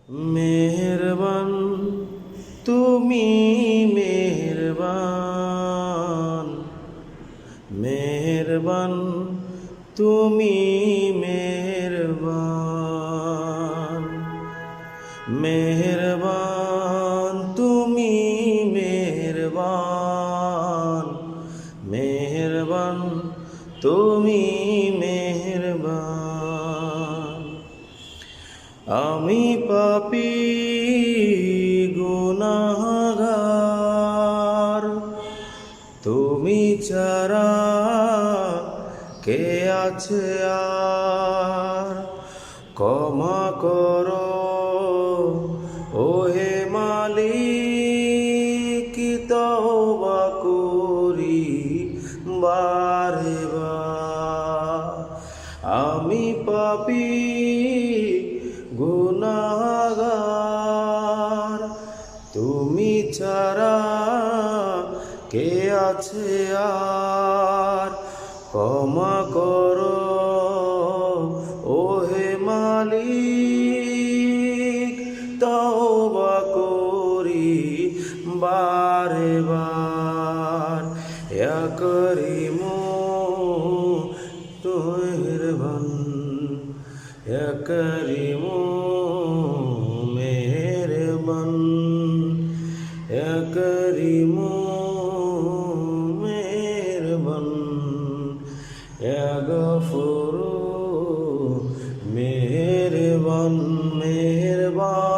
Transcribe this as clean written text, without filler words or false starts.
মেহেরবান তুমি মেহেরবান, মেহেরবান তুমি মেহেরবান, মেহেরবান তুমি মেহেরবান, মেহেরবান তুমি মেহেরবান। আমি পাপী গুনাহগার, তুমি ছাড়া কে আছে আর? ক্ষমা করো ওহে মালিক, তওবা করি বারে বার। আমি পাপী গুনাহগার, তুমি ছাড়া কে আছে আর? ক্ষমা করো ওহে মালিক, তওবা করি বারে বার। ইয়া করিমু মেহেরবান, ইয়া করিমু মেহেরবান, ইয়া করিমু মেহেরবান, ইয়া গফুর মেহেরবান, মেহেরবান।